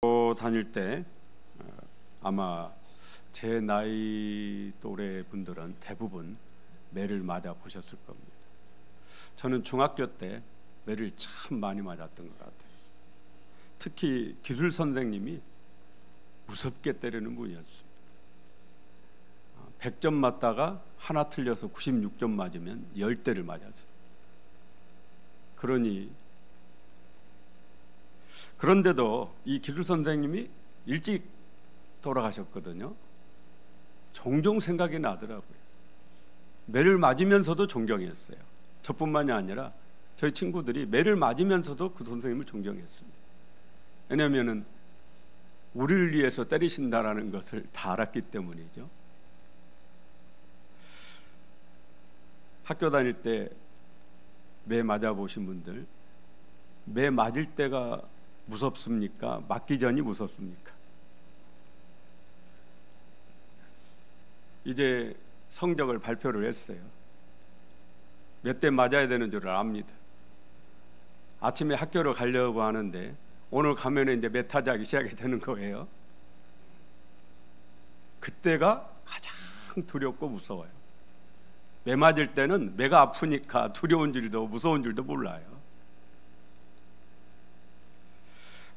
다닐 때 아마 제 나이 또래 분들은 대부분 매를 맞아 보셨을 겁니다. 저는 중학교 때 매를 참 많이 맞았던 것 같아요. 특히 기술 선생님이 무섭게 때리는 분이었습니다. 100점 맞다가 하나 틀려서 96점 맞으면 10대를 맞았어요. 그런데도 이 기술 선생님이 일찍 돌아가셨거든요. 종종 생각이 나더라고요. 매를 맞으면서도 존경했어요. 저뿐만이 아니라 저희 친구들이 매를 맞으면서도 그 선생님을 존경했습니다. 왜냐하면 우리를 위해서 때리신다라는 것을 다 알았기 때문이죠. 학교 다닐 때 매 맞아보신 분들, 매 맞을 때가 무섭습니까? 맞기 전이 무섭습니까? 이제 성적을 발표를 했어요. 몇 대 맞아야 되는 줄 압니다. 아침에 학교를 가려고 하는데 오늘 가면 이제 매 타자기 시작이 되는 거예요. 그때가 가장 두렵고 무서워요. 매 맞을 때는 매가 아프니까 두려운 줄도 무서운 줄도 몰라요.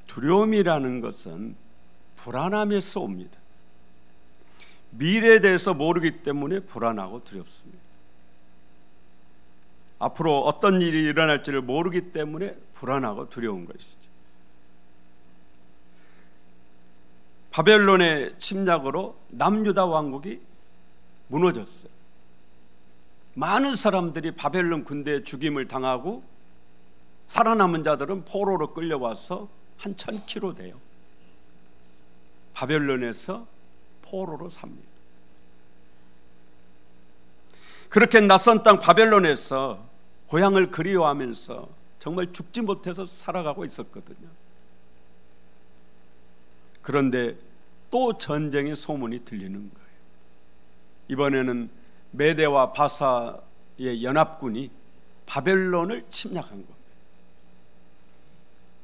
두려움이라는 것은 불안함에서 옵니다. 미래에 대해서 모르기 때문에 불안하고 두렵습니다. 앞으로 어떤 일이 일어날지를 모르기 때문에 불안하고 두려운 것이죠. 바벨론의 침략으로 남유다 왕국이 무너졌어요. 많은 사람들이 바벨론 군대에 죽임을 당하고 살아남은 자들은 포로로 끌려와서 한 1000km 돼요. 바벨론에서 포로로 삽니다. 그렇게 낯선 땅 바벨론에서 고향을 그리워하면서 정말 죽지 못해서 살아가고 있었거든요. 그런데 또 전쟁의 소문이 들리는 거예요. 이번에는 메대와 바사의 연합군이 바벨론을 침략한 겁니다.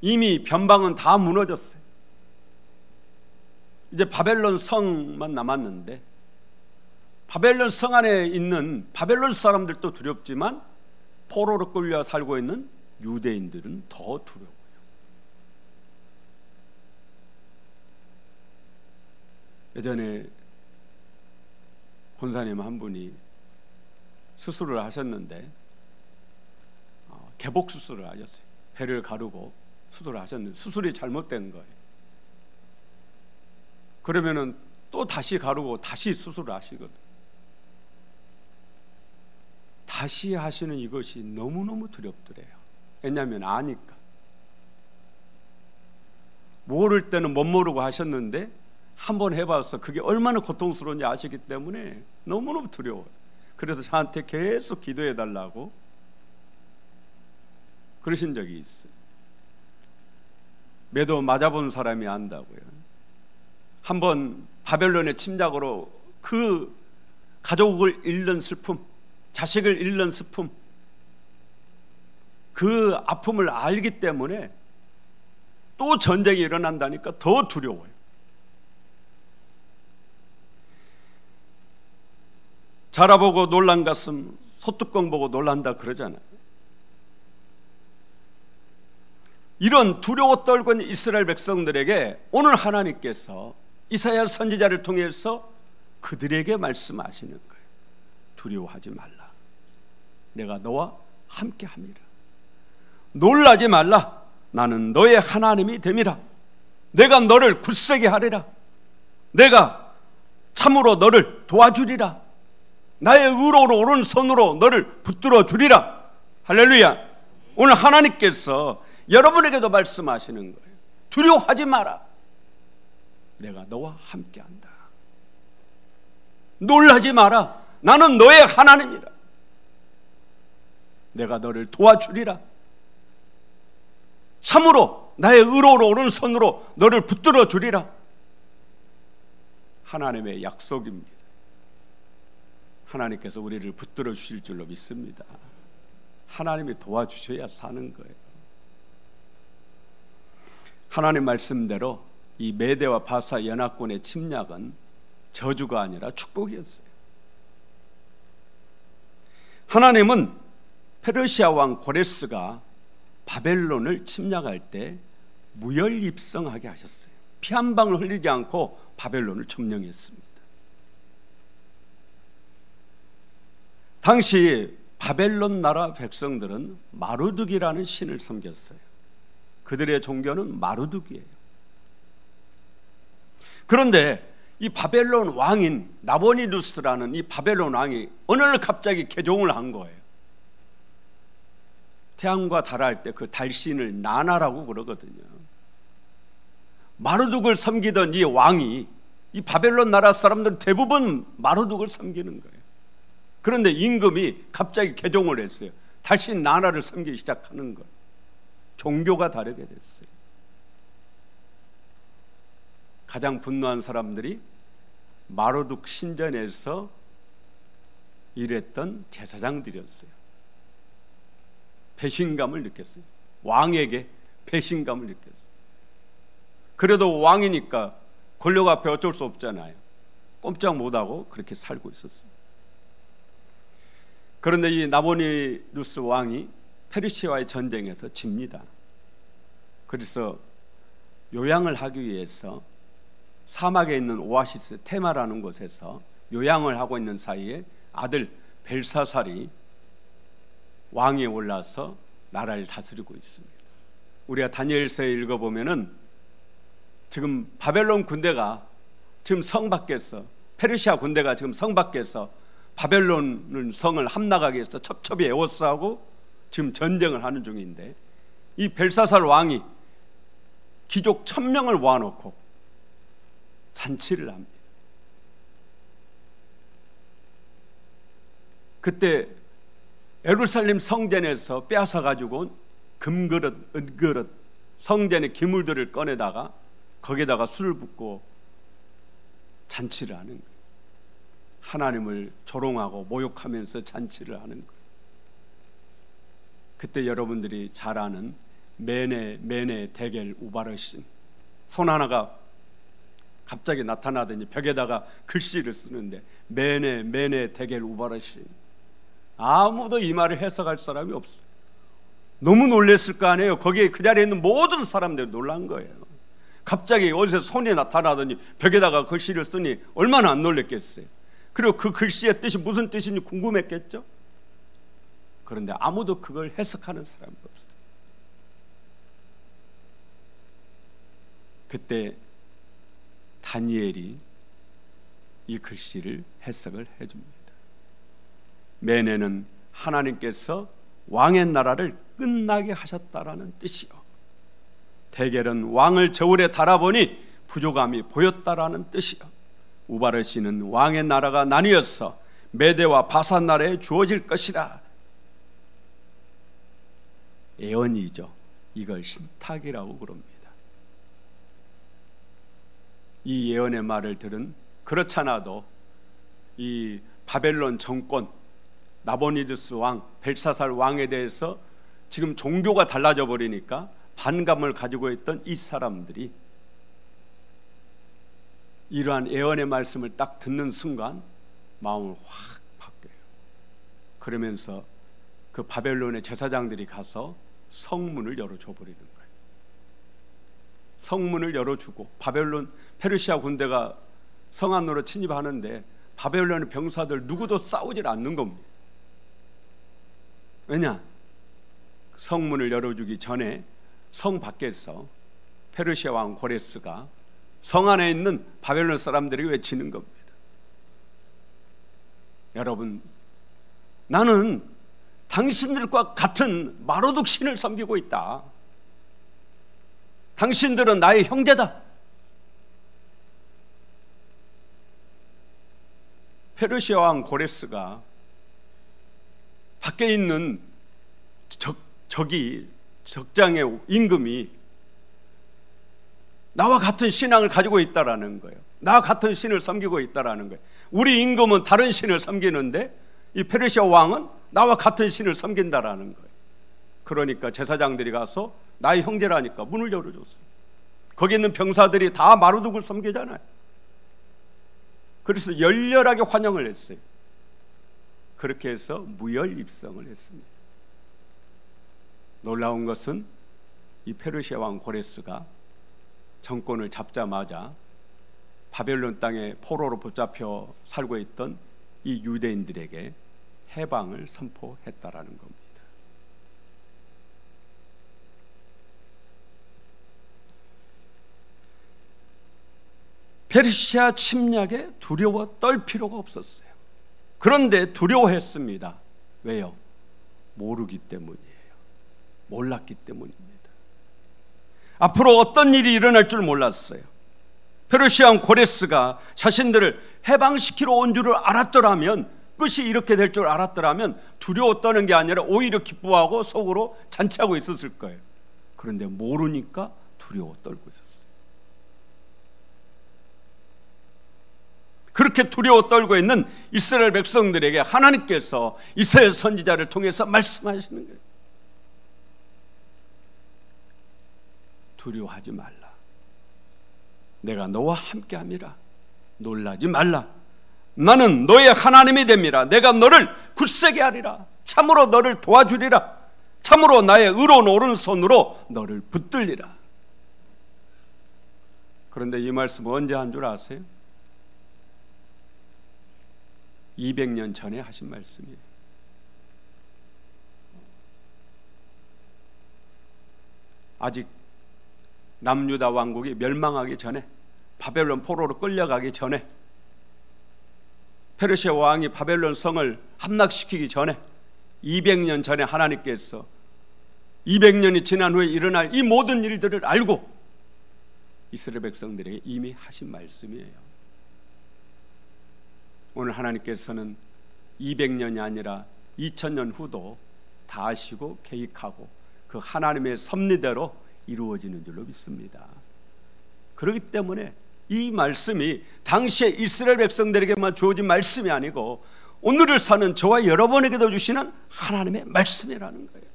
이미 변방은 다 무너졌어요. 이제 바벨론 성만 남았는데 바벨론 성 안에 있는 바벨론 사람들도 두렵지만 포로로 끌려 살고 있는 유대인들은 더 두려워요. 예전에 권사님 한 분이 수술을 하셨는데 개복 수술을 하셨어요. 배를 가르고 수술을 하셨는데 수술이 잘못된 거예요. 그러면은 또 다시 가르고 다시 수술을 하시거든. 다시 하시는 이것이 너무너무 두렵더래요. 왜냐하면 아니까. 모를 때는 못 모르고 하셨는데 한번 해봐서 그게 얼마나 고통스러운지 아시기 때문에 너무너무 두려워요. 그래서 저한테 계속 기도해 달라고 그러신 적이 있어요. 매도 맞아본 사람이 안다고요. 한번 바벨론의 침략으로 그 가족을 잃는 슬픔, 자식을 잃는 슬픔, 그 아픔을 알기 때문에 또 전쟁이 일어난다니까 더 두려워요. 자라보고 놀란 가슴 소뚜껑 보고 놀란다 그러잖아요. 이런 두려워 떨군 이스라엘 백성들에게 오늘 하나님께서 이사야 선지자를 통해서 그들에게 말씀하시는 거예요. 두려워하지 말라. 내가 너와 함께함이라. 놀라지 말라. 나는 너의 하나님이 됨이라. 내가 너를 굳세게 하리라. 내가 참으로 너를 도와주리라. 나의 의로운 오른손으로 너를 붙들어 주리라. 할렐루야. 오늘 하나님께서 여러분에게도 말씀하시는 거예요. 두려워하지 마라. 내가 너와 함께한다. 놀라지 마라. 나는 너의 하나님이라. 내가 너를 도와주리라. 참으로 나의 의로운 오른손으로 너를 붙들어 주리라. 하나님의 약속입니다. 하나님께서 우리를 붙들어 주실 줄로 믿습니다. 하나님이 도와주셔야 사는 거예요. 하나님 말씀대로 이 메대와 바사 연합군의 침략은 저주가 아니라 축복이었어요. 하나님은 페르시아 왕 고레스가 바벨론을 침략할 때 무혈입성하게 하셨어요. 피 한 방울 흘리지 않고 바벨론을 점령했습니다. 당시 바벨론 나라 백성들은 마루둑이라는 신을 섬겼어요. 그들의 종교는 마루둑이에요. 그런데 이 바벨론 왕인 나보니두스라는 이 바벨론 왕이 어느 날 갑자기 개종을 한 거예요. 태양과 달할 때 그 달신을 나나라고 그러거든요. 마루둑을 섬기던 이 왕이, 이 바벨론 나라 사람들은 대부분 마루둑을 섬기는 거예요. 그런데 임금이 갑자기 개종을 했어요. 달신 나나를 섬기기 시작하는 거예요. 종교가 다르게 됐어요. 가장 분노한 사람들이 마루둑 신전에서 일했던 제사장들이었어요. 배신감을 느꼈어요. 왕에게 배신감을 느꼈어요. 그래도 왕이니까 권력 앞에 어쩔 수 없잖아요. 꼼짝 못하고 그렇게 살고 있었어요. 그런데 이 나보니두스 왕이 페르시아와의 전쟁에서 집니다. 그래서 요양을 하기 위해서 사막에 있는 오아시스 테마라는 곳에서 요양을 하고 있는 사이에 아들 벨사살이 왕위에 올라서 나라를 다스리고 있습니다. 우리가 다니엘서에 읽어보면은 지금 바벨론 군대가 지금 성 밖에서, 페르시아 군대가 지금 성 밖에서 바벨론 성을 함락하기 위해서 첩첩이 에워싸고 지금 전쟁을 하는 중인데, 이 벨사살 왕이 귀족 1000명을 모아놓고 잔치를 합니다. 그때 예루살렘 성전에서 빼앗아 가지고 금그릇, 은그릇, 성전의 기물들을 꺼내다가 거기에다가 술을 붓고 잔치를 하는 거예요. 하나님을 조롱하고 모욕하면서 잔치를 하는 거예요. 그때 여러분들이 잘 아는 메네 데겔 우바르신, 손 하나가 갑자기 나타나더니 벽에다가 글씨를 쓰는데 메네 데겔 우바르신, 아무도 이 말을 해석할 사람이 없어요. 너무 놀랬을 거 아니에요. 거기에 그 자리에 있는 모든 사람들이 놀란 거예요. 갑자기 어디서 손이 나타나더니 벽에다가 글씨를 쓰니 얼마나 안 놀랬겠어요. 그리고 그 글씨의 뜻이 무슨 뜻인지 궁금했겠죠. 그런데 아무도 그걸 해석하는 사람이 없어요. 그때 다니엘이 이 글씨를 해석을 해줍니다. 메네는 하나님께서 왕의 나라를 끝나게 하셨다라는 뜻이요, 데겔은 왕을 저울에 달아보니 부족함이 보였다라는 뜻이요, 우바르시는 왕의 나라가 나뉘어서 메대와 바산 나라에 주어질 것이라. 예언이죠. 이걸 신탁이라고 그럽니다. 이 예언의 말을 들은, 그렇잖아도 이 바벨론 정권, 나보니두스 왕, 벨사살 왕에 대해서 지금 종교가 달라져 버리니까 반감을 가지고 있던 이 사람들이 이러한 예언의 말씀을 딱 듣는 순간 마음을 확 바뀌어요. 그러면서 그 바벨론의 제사장들이 가서 성문을 열어줘 버리는 거예요. 성문을 열어주고, 바벨론 페르시아 군대가 성 안으로 침입하는데 바벨론의 병사들 누구도 싸우질 않는 겁니다. 왜냐? 성문을 열어주기 전에 성 밖에서 페르시아 왕 고레스가 성 안에 있는 바벨론 사람들이 외치는 겁니다. 여러분, 나는 당신들과 같은 마로둑 신을 섬기고 있다. 당신들은 나의 형제다. 페르시아 왕 고레스가 밖에 있는 적장의 임금이 나와 같은 신앙을 가지고 있다라는 거예요. 나와 같은 신을 섬기고 있다라는 거예요. 우리 임금은 다른 신을 섬기는데 이 페르시아 왕은 나와 같은 신을 섬긴다라는 거예요. 그러니까 제사장들이 가서 나의 형제라니까 문을 열어줬어요. 거기 있는 병사들이 다 마르둑을 섬기잖아요. 그래서 열렬하게 환영을 했어요. 그렇게 해서 무혈 입성을 했습니다. 놀라운 것은 이 페르시아 왕 고레스가 정권을 잡자마자 바벨론 땅에 포로로 붙잡혀 살고 있던 이 유대인들에게 해방을 선포했다라는 겁니다. 페르시아 침략에 두려워 떨 필요가 없었어요. 그런데 두려워했습니다. 왜요? 모르기 때문이에요. 몰랐기 때문입니다. 앞으로 어떤 일이 일어날 줄 몰랐어요. 페르시아 왕 고레스가 자신들을 해방시키러 온 줄을 알았더라면, 끝이 이렇게 될 줄 알았더라면 두려워 떠는 게 아니라 오히려 기뻐하고 속으로 잔치하고 있었을 거예요. 그런데 모르니까 두려워 떨고 있었어요. 그렇게 두려워 떨고 있는 이스라엘 백성들에게 하나님께서 이스라엘 선지자를 통해서 말씀하시는 거예요. 두려워하지 말라. 내가 너와 함께함이라. 놀라지 말라. 나는 너의 하나님이 됨이라. 내가 너를 굳세게 하리라. 참으로 너를 도와주리라. 참으로 나의 의로운 오른손으로 너를 붙들리라. 그런데 이 말씀 언제 한 줄 아세요? 200년 전에 하신 말씀이에요. 아직 남유다 왕국이 멸망하기 전에, 바벨론 포로로 끌려가기 전에, 페르시아 왕이 바벨론 성을 함락시키기 전에 200년 전에 하나님께서 200년이 지난 후에 일어날 이 모든 일들을 알고 이스라엘 백성들에게 이미 하신 말씀이에요. 오늘 하나님께서는 200년이 아니라 2000년 후도 다 아시고 계획하고 그 하나님의 섭리대로 이루어지는 줄로 믿습니다. 그렇기 때문에 이 말씀이 당시에 이스라엘 백성들에게만 주어진 말씀이 아니고 오늘을 사는 저와 여러분에게도 주시는 하나님의 말씀이라는 거예요.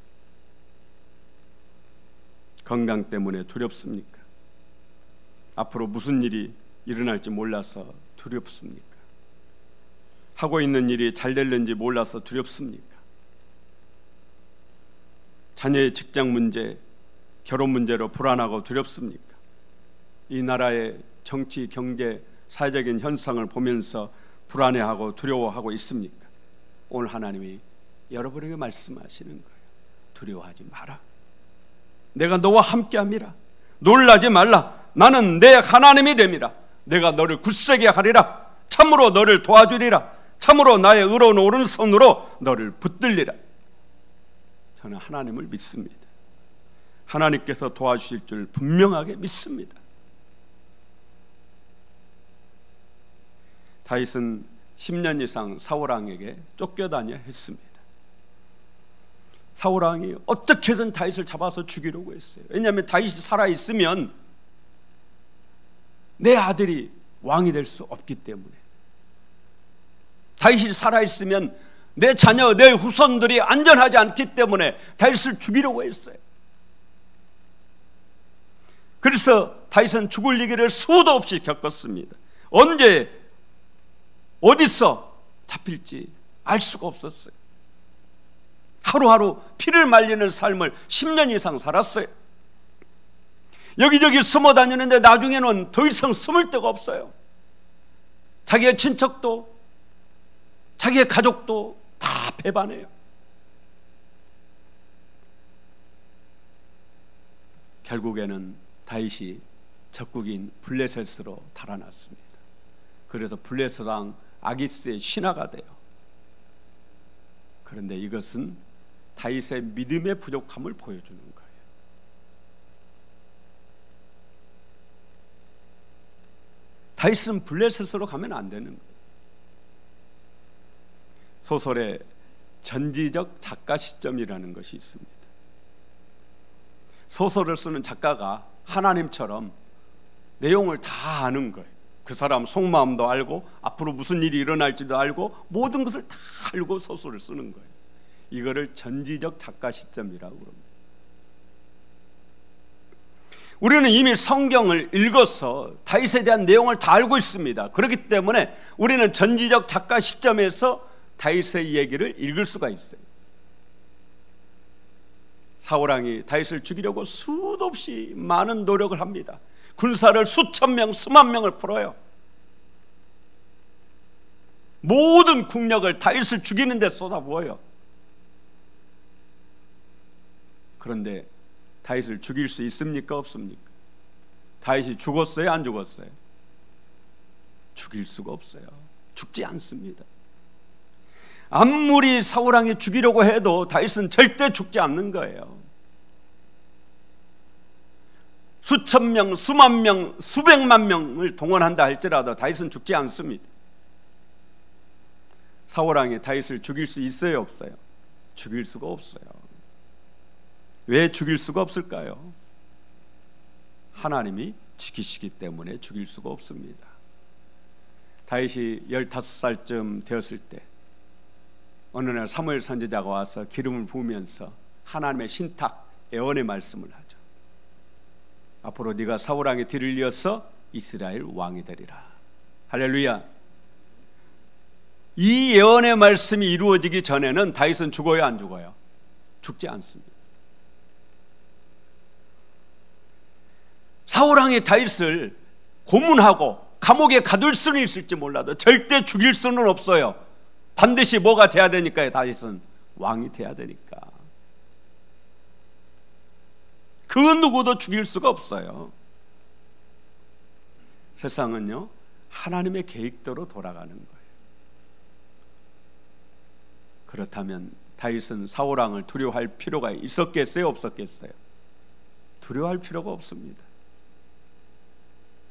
건강 때문에 두렵습니까? 앞으로 무슨 일이 일어날지 몰라서 두렵습니까? 하고 있는 일이 잘 될는지 몰라서 두렵습니까? 자녀의 직장 문제, 결혼 문제로 불안하고 두렵습니까? 이 나라의 정치, 경제, 사회적인 현상을 보면서 불안해하고 두려워하고 있습니까? 오늘 하나님이 여러분에게 말씀하시는 거예요. 두려워하지 마라. 내가 너와 함께함이라. 놀라지 말라. 나는 내 하나님이 됨이라. 내가 너를 굳세게 하리라. 참으로 너를 도와주리라. 참으로 나의 의로운 오른손으로 너를 붙들리라. 저는 하나님을 믿습니다. 하나님께서 도와주실 줄 분명하게 믿습니다. 다윗은 10년 이상 사울왕에게 쫓겨다녀 했습니다. 사울왕이 어떻게든 다윗을 잡아서 죽이려고 했어요. 왜냐하면 다윗이 살아있으면 내 아들이 왕이 될 수 없기 때문에, 다윗이 살아있으면 내 자녀, 내 후손들이 안전하지 않기 때문에 다윗을 죽이려고 했어요. 그래서 다윗은 죽을 위기를 수도 없이 겪었습니다. 언제 어디서 잡힐지 알 수가 없었어요. 하루하루 피를 말리는 삶을 10년 이상 살았어요. 여기저기 숨어 다니는데 나중에는 더 이상 숨을 데가 없어요. 자기의 친척도 자기의 가족도 다 배반해요. 결국에는 다윗이 적국인 블레셋으로 달아났습니다. 그래서 블레셋 왕 아기스의 신하가 돼요. 그런데 이것은 다윗의 믿음의 부족함을 보여주는 거예요. 다윗은 블레셋으로 가면 안 되는 거예요. 소설의 전지적 작가 시점이라는 것이 있습니다. 소설을 쓰는 작가가 하나님처럼 내용을 다 아는 거예요. 그 사람 속마음도 알고 앞으로 무슨 일이 일어날지도 알고 모든 것을 다 알고 소설을 쓰는 거예요. 이거를 전지적 작가 시점이라고 합니다. 우리는 이미 성경을 읽어서 다윗에 대한 내용을 다 알고 있습니다. 그렇기 때문에 우리는 전지적 작가 시점에서 다윗의 얘기를 읽을 수가 있어요. 사울왕이 다윗을 죽이려고 수도 없이 많은 노력을 합니다. 군사를 수천 명, 수만 명을 풀어요. 모든 국력을 다윗을 죽이는 데 쏟아부어요. 그런데 다윗을 죽일 수 있습니까? 없습니까? 다윗이 죽었어요? 안 죽었어요? 죽일 수가 없어요. 죽지 않습니다. 아무리 사울왕이 죽이려고 해도 다윗은 절대 죽지 않는 거예요. 수천 명, 수만 명, 수백만 명을 동원한다 할지라도 다윗은 죽지 않습니다. 사울왕이 다윗을 죽일 수 있어요? 없어요? 죽일 수가 없어요. 왜 죽일 수가 없을까요? 하나님이 지키시기 때문에 죽일 수가 없습니다. 다윗이 15살쯤 되었을 때 어느 날 사무엘 선지자가 와서 기름을 부으면서 하나님의 신탁 예언의 말씀을 하죠. 앞으로 네가 사울왕의 뒤를 이어서 이스라엘 왕이 되리라. 할렐루야. 이 예언의 말씀이 이루어지기 전에는 다윗은 죽어요? 안 죽어요? 죽지 않습니다. 사울왕이 다윗을 고문하고 감옥에 가둘 수는 있을지 몰라도 절대 죽일 수는 없어요. 반드시 뭐가 돼야 되니까요? 다윗은 왕이 돼야 되니까. 그 누구도 죽일 수가 없어요. 세상은요, 하나님의 계획대로 돌아가는 거예요. 그렇다면 다윗은 사울왕을 두려워할 필요가 있었겠어요? 없었겠어요? 두려워할 필요가 없습니다.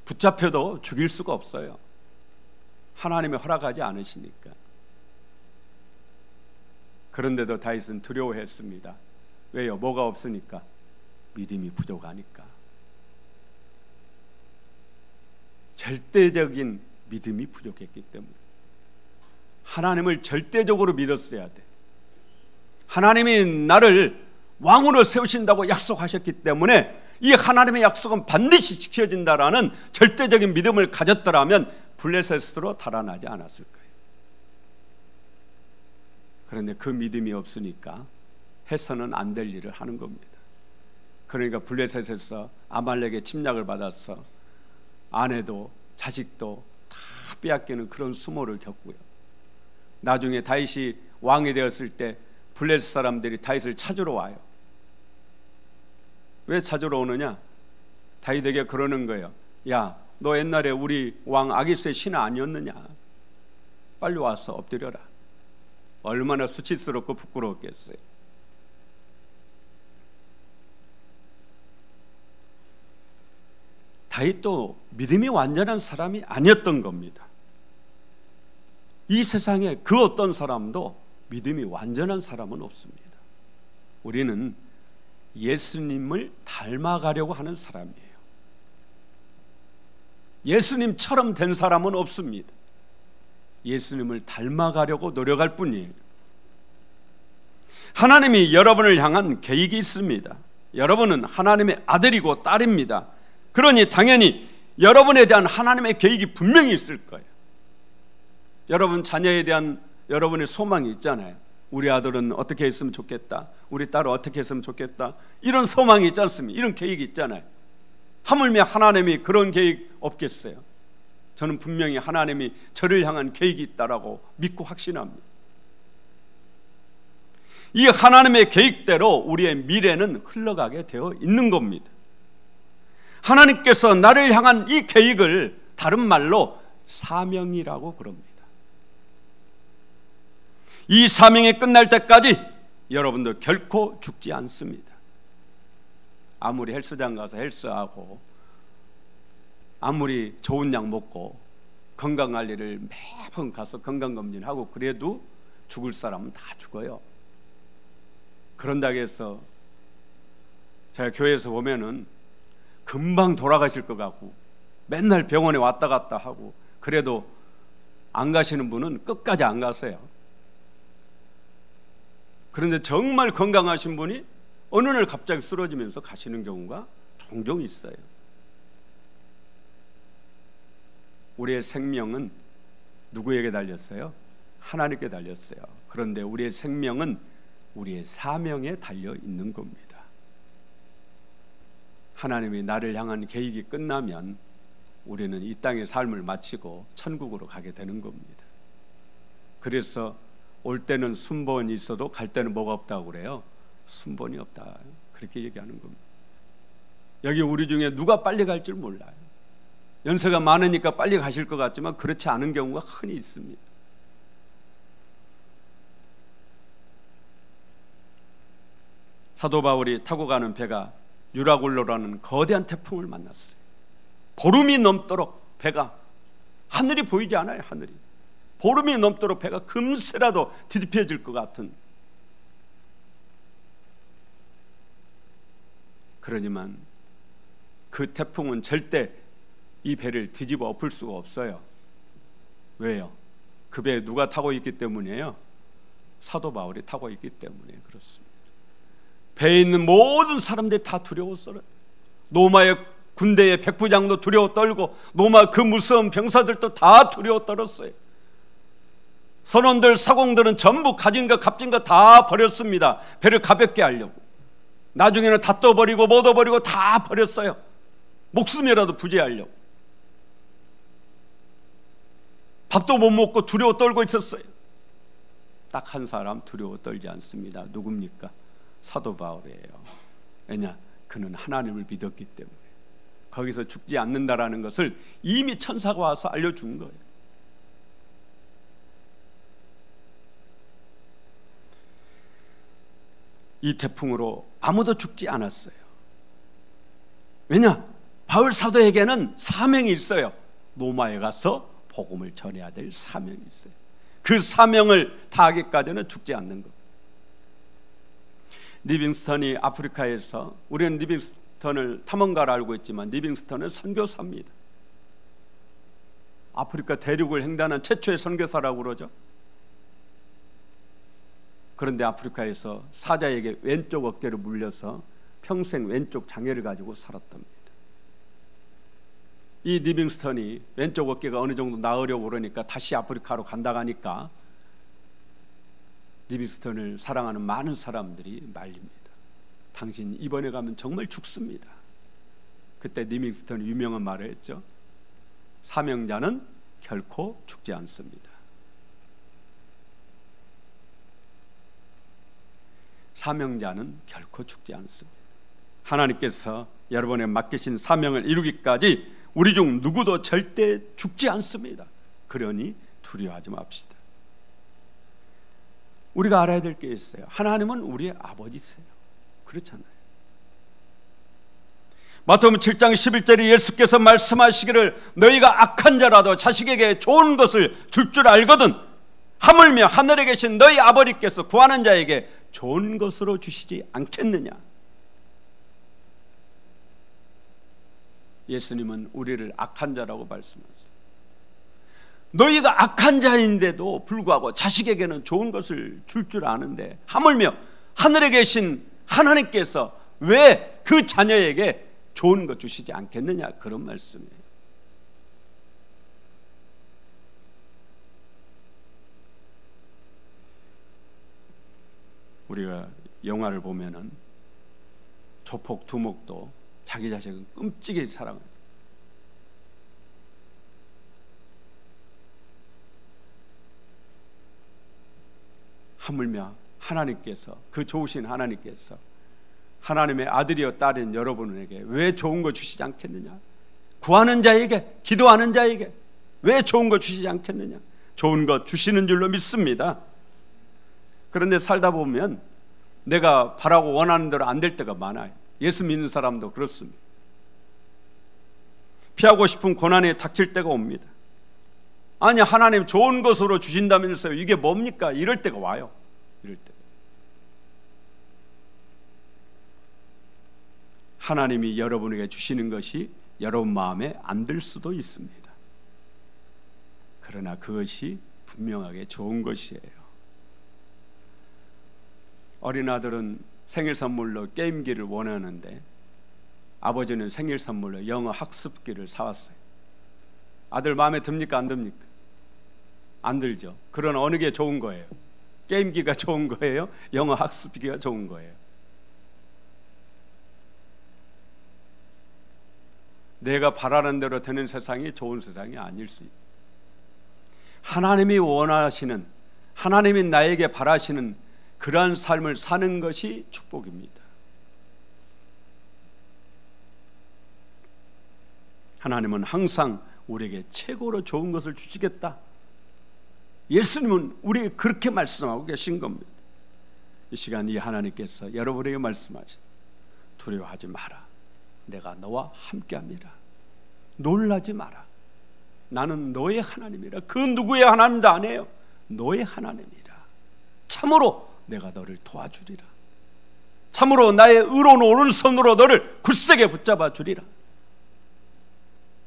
붙잡혀도 죽일 수가 없어요. 하나님이 허락하지 않으시니까. 그런데도 다윗은 두려워했습니다. 왜요? 뭐가 없으니까? 믿음이 부족하니까. 절대적인 믿음이 부족했기 때문에. 하나님을 절대적으로 믿었어야 돼. 하나님이 나를 왕으로 세우신다고 약속하셨기 때문에 이 하나님의 약속은 반드시 지켜진다라는 절대적인 믿음을 가졌더라면 블레셋으로 달아나지 않았을 거예요. 그런데 그 믿음이 없으니까 해서는 안 될 일을 하는 겁니다. 그러니까 블레셋에서 아말렉의 침략을 받아서 아내도 자식도 다 빼앗기는 그런 수모를 겪고요. 나중에 다윗이 왕이 되었을 때 블레셋 사람들이 다윗을 찾으러 와요. 왜 찾으러 오느냐? 다윗에게 그러는 거예요. 야, 너 옛날에 우리 왕 아기스의 신하 아니었느냐? 빨리 와서 엎드려라. 얼마나 수치스럽고 부끄러웠겠어요. 다윗도 믿음이 완전한 사람이 아니었던 겁니다. 이 세상에 그 어떤 사람도 믿음이 완전한 사람은 없습니다. 우리는 예수님을 닮아가려고 하는 사람이에요. 예수님처럼 된 사람은 없습니다. 예수님을 닮아가려고 노력할 뿐이에요. 하나님이 여러분을 향한 계획이 있습니다. 여러분은 하나님의 아들이고 딸입니다. 그러니 당연히 여러분에 대한 하나님의 계획이 분명히 있을 거예요. 여러분 자녀에 대한 여러분의 소망이 있잖아요. 우리 아들은 어떻게 했으면 좋겠다, 우리 딸은 어떻게 했으면 좋겠다, 이런 소망이 있지 않습니까? 이런 계획이 있잖아요. 하물며 하나님이 그런 계획 없겠어요? 저는 분명히 하나님이 저를 향한 계획이 있다라고 믿고 확신합니다. 이 하나님의 계획대로 우리의 미래는 흘러가게 되어 있는 겁니다. 하나님께서 나를 향한 이 계획을 다른 말로 사명이라고 그럽니다. 이 사명이 끝날 때까지 여러분도 결코 죽지 않습니다. 아무리 헬스장 가서 헬스하고 아무리 좋은 약 먹고 건강관리를 매번 가서 건강검진하고 그래도 죽을 사람은 다 죽어요. 그런다고 해서 제가 교회에서 보면은 금방 돌아가실 것 같고 맨날 병원에 왔다 갔다 하고 그래도 안 가시는 분은 끝까지 안 가세요. 그런데 정말 건강하신 분이 어느 날 갑자기 쓰러지면서 가시는 경우가 종종 있어요. 우리의 생명은 누구에게 달렸어요? 하나님께 달렸어요. 그런데 우리의 생명은 우리의 사명에 달려 있는 겁니다. 하나님이 나를 향한 계획이 끝나면 우리는 이 땅의 삶을 마치고 천국으로 가게 되는 겁니다. 그래서 올 때는 순번이 있어도 갈 때는 뭐가 없다고 그래요? 순번이 없다, 그렇게 얘기하는 겁니다. 여기 우리 중에 누가 빨리 갈 줄 몰라요. 연세가 많으니까 빨리 가실 것 같지만 그렇지 않은 경우가 흔히 있습니다. 사도 바울이 타고 가는 배가 유라굴로라는 거대한 태풍을 만났어요. 보름이 넘도록 배가, 하늘이 보이지 않아요. 하늘이 보름이 넘도록 배가 금세라도 뒤집혀질 것 같은, 그러지만 그 태풍은 절대 이 배를 뒤집어 엎을 수가 없어요. 왜요? 그 배에 누가 타고 있기 때문이에요? 사도 바울이 타고 있기 때문에 그렇습니다. 배에 있는 모든 사람들이 다 두려워 떨어요. 로마의 군대의 백부장도 두려워 떨고 로마 그 무서운 병사들도 다 두려워 떨었어요. 선원들, 사공들은 전부 가진 것 값진 것 다 버렸습니다. 배를 가볍게 하려고. 나중에는 다 떠버리고 못 떠버리고 다 버렸어요. 목숨이라도 부재하려고. 밥도 못 먹고 두려워 떨고 있었어요. 딱 한 사람 두려워 떨지 않습니다. 누굽니까? 사도 바울이에요. 왜냐? 그는 하나님을 믿었기 때문에. 거기서 죽지 않는다라는 것을 이미 천사가 와서 알려준 거예요. 이 태풍으로 아무도 죽지 않았어요. 왜냐? 바울 사도에게는 사명이 있어요. 로마에 가서 복음을 전해야 될 사명이 있어요. 그 사명을 다하기까지는 죽지 않는 것. 리빙스턴이 아프리카에서, 우리는 리빙스턴을 탐험가로 알고 있지만 리빙스턴은 선교사입니다. 아프리카 대륙을 횡단한 최초의 선교사라고 그러죠. 그런데 아프리카에서 사자에게 왼쪽 어깨를 물려서 평생 왼쪽 장애를 가지고 살았답니다. 이 리빙스턴이 왼쪽 어깨가 어느 정도 나으려고 그러니까 다시 아프리카로 간다고 하니까 리빙스턴을 사랑하는 많은 사람들이 말립니다. 당신 이번에 가면 정말 죽습니다. 그때 리빙스턴이 유명한 말을 했죠. 사명자는 결코 죽지 않습니다. 사명자는 결코 죽지 않습니다. 하나님께서 여러분의 맡기신 사명을 이루기까지 우리 중 누구도 절대 죽지 않습니다. 그러니 두려워하지 맙시다. 우리가 알아야 될 게 있어요. 하나님은 우리의 아버지세요. 그렇잖아요. 마태복음 7장 11절에 예수께서 말씀하시기를 너희가 악한 자라도 자식에게 좋은 것을 줄 줄 알거든 하물며 하늘에 계신 너희 아버지께서 구하는 자에게 좋은 것으로 주시지 않겠느냐. 예수님은 우리를 악한 자라고 말씀하세요. 너희가 악한 자인데도 불구하고 자식에게는 좋은 것을 줄 줄 아는데 하물며 하늘에 계신 하나님께서 왜 그 자녀에게 좋은 것 주시지 않겠느냐, 그런 말씀이에요. 우리가 영화를 보면은 조폭 두목도 자기 자식은 끔찍이 사랑합니다. 하물며 하나님께서, 그 좋으신 하나님께서 하나님의 아들이여 딸인 여러분에게 왜 좋은 거 주시지 않겠느냐? 구하는 자에게, 기도하는 자에게 왜 좋은 거 주시지 않겠느냐? 좋은 것 주시는 줄로 믿습니다. 그런데 살다 보면 내가 바라고 원하는 대로 안 될 때가 많아요. 예수 믿는 사람도 그렇습니다. 피하고 싶은 고난에 닥칠 때가 옵니다. 아니, 하나님 좋은 것으로 주신다면서요. 이게 뭡니까? 이럴 때가 와요. 이럴 때. 하나님이 여러분에게 주시는 것이 여러분 마음에 안 들 수도 있습니다. 그러나 그것이 분명하게 좋은 것이에요. 어린 아들은 생일 선물로 게임기를 원하는데 아버지는 생일 선물로 영어 학습기를 사왔어요. 아들 마음에 듭니까? 안 듭니까? 안 들죠. 그러나 어느 게 좋은 거예요? 게임기가 좋은 거예요? 영어 학습기가 좋은 거예요? 내가 바라는 대로 되는 세상이 좋은 세상이 아닐 수 있다. 하나님이 원하시는, 하나님이 나에게 바라시는 그러한 삶을 사는 것이 축복입니다. 하나님은 항상 우리에게 최고로 좋은 것을 주시겠다. 예수님은 우리에게 그렇게 말씀하고 계신 겁니다. 이 시간 이 하나님께서 여러분에게 말씀하시다. 두려워하지 마라. 내가 너와 함께합니다. 놀라지 마라. 나는 너의 하나님이라. 그 누구의 하나님도 아니에요. 너의 하나님이라. 참으로 내가 너를 도와주리라. 참으로 나의 의로운 오른손으로 너를 굳세게 붙잡아 주리라.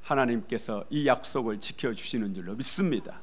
하나님께서 이 약속을 지켜주시는 줄로 믿습니다.